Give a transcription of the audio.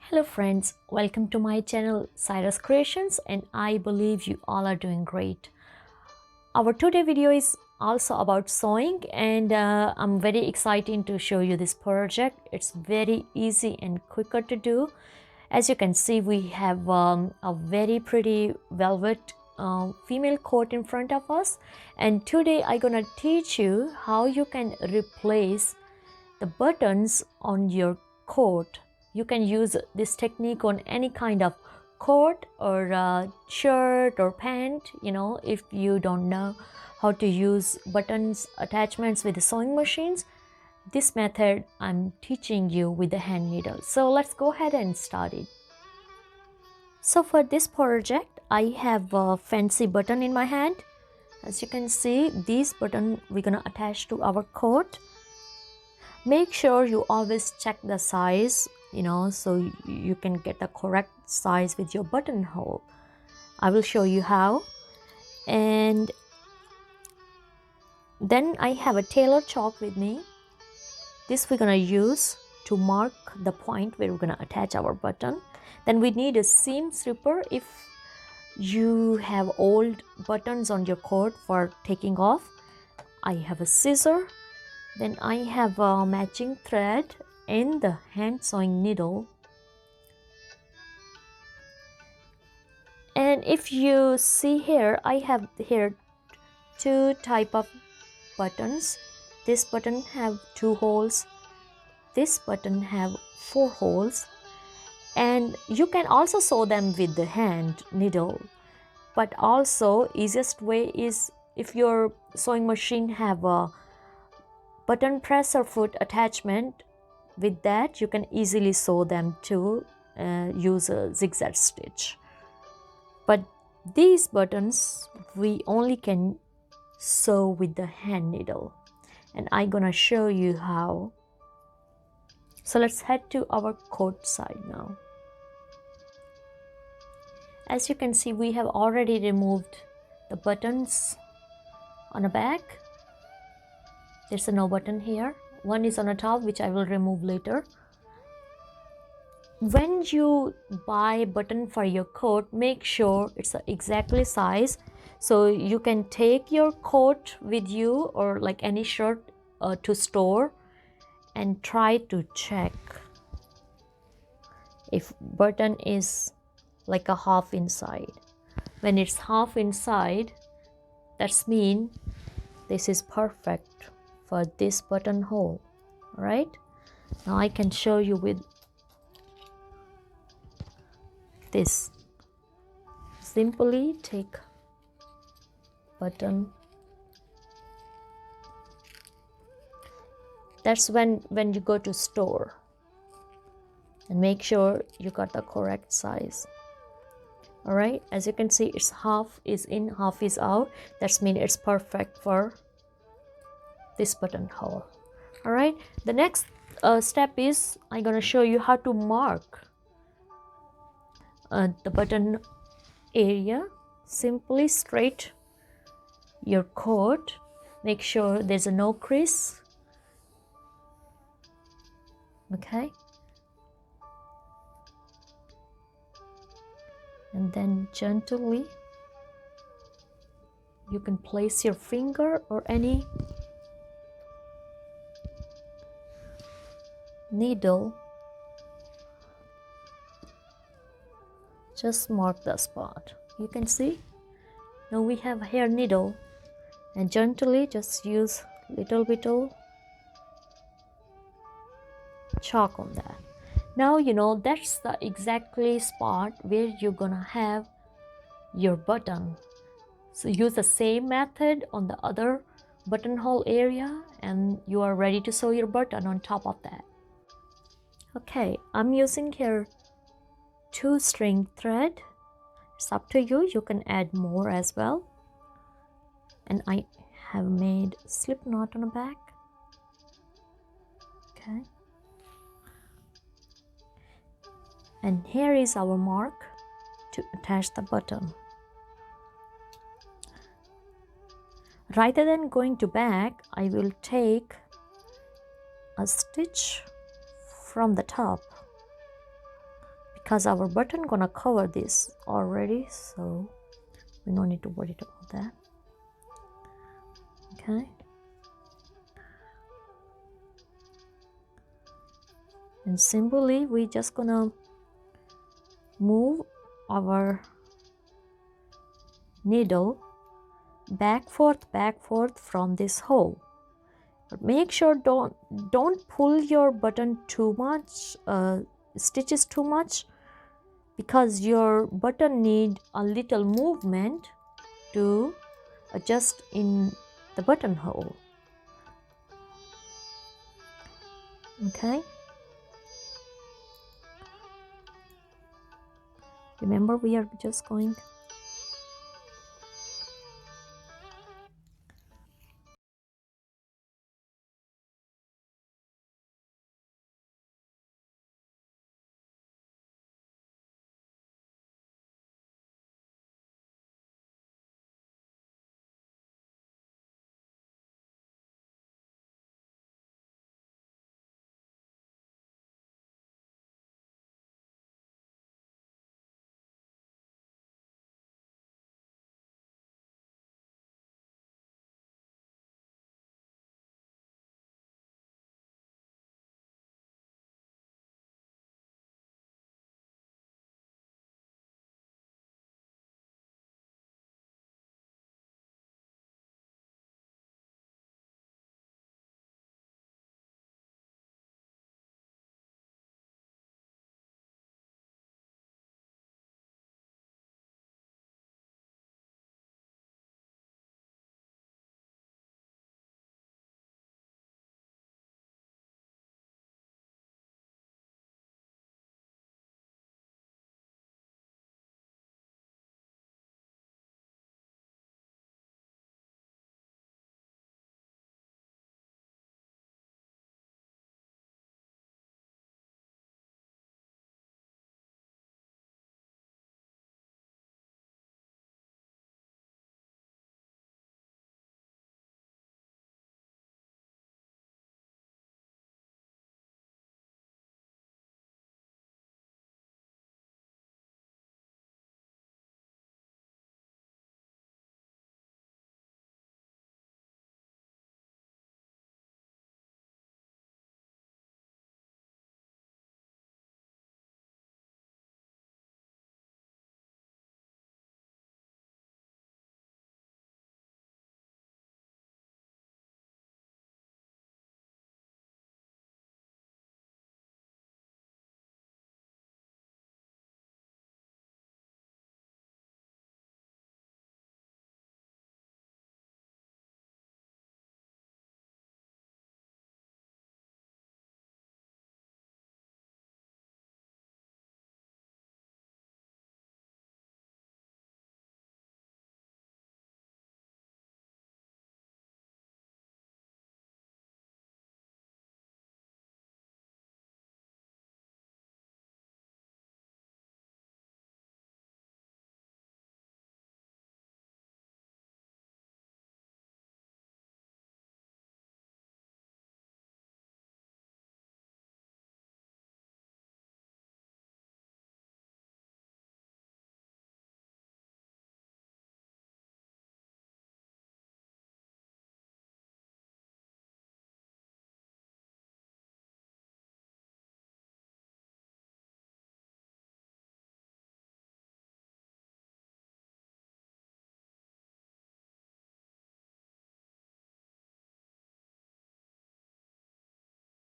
Hello friends, welcome to my channel Cyrus Creations, and I believe you all are doing great. Our today video is also about sewing, and I'm very excited to show you this project. It's very easy and quicker to do. As you can see, we have a very pretty velvet female coat in front of us, and today I'm gonna teach you how you can replace the buttons on your coat. You can use this technique on any kind of coat or shirt or pant. If you don't know how to use buttons attachments with the sewing machines, this method I'm teaching you with the hand needle. So let's go ahead and start it. So for this project, I have a fancy button in my hand. As you can see, this button we're gonna attach to our coat. Make sure you always check the size, so you can get the correct size with your buttonhole. I will show you how. And then I have a tailor chalk with me. This we're gonna use to mark the point where we're gonna attach our button. Then we need a seam stripper if you have old buttons on your coat for taking off. I have a scissor. Then I have a matching thread and the hand sewing needle. And if you see here, I have here two type of buttons. This button have 2 holes. This button have 4 holes. And you can also sew them with the hand needle. But also easiest way is if your sewing machine have a button presser foot attachment, with that you can easily sew them to use a zigzag stitch. But these buttons we only can sew with the hand needle, and I'm gonna show you how. So let's head to our coat side now. As you can see, we have already removed the buttons on the back. There's a no button here. One is on the top, which I will remove later. When you buy button for your coat, make sure it's exactly size. So you can take your coat with you or like any shirt to store and try to check if button is like a half inside. When it's half inside, that's mean this is perfect for this buttonhole. Right now I can show you with this. Simply take button. That's when you go to store, and make sure you got the correct size. All right, as you can see, it's half is in, half is out. That's mean it's perfect for this buttonhole. All right, the next step is I'm gonna show you how to mark the button area. Simply straight your coat, make sure there's a no crease. Okay, and then gently you can place your finger or any needle, just mark the spot. You can see now we have a hair needle, and gently just use little bit of chalk on that. Now that's the exactly spot where you're gonna have your button. So use the same method on the other buttonhole area, and you are ready to sew your button on top of that. Okay, I'm using here 2 string thread. It's up to you, you can add more as well. And I have made slip knot on the back. Okay, and here is our mark to attach the button. Rather than going to back, I will take a stitch from the top because our button gonna cover this already, so we don't need to worry about that. Okay, and simply we just gonna move our needle back forth from this hole, but make sure don't pull your button too much, stitches too much, because your button need a little movement to adjust in the buttonhole. Okay, remember we are just going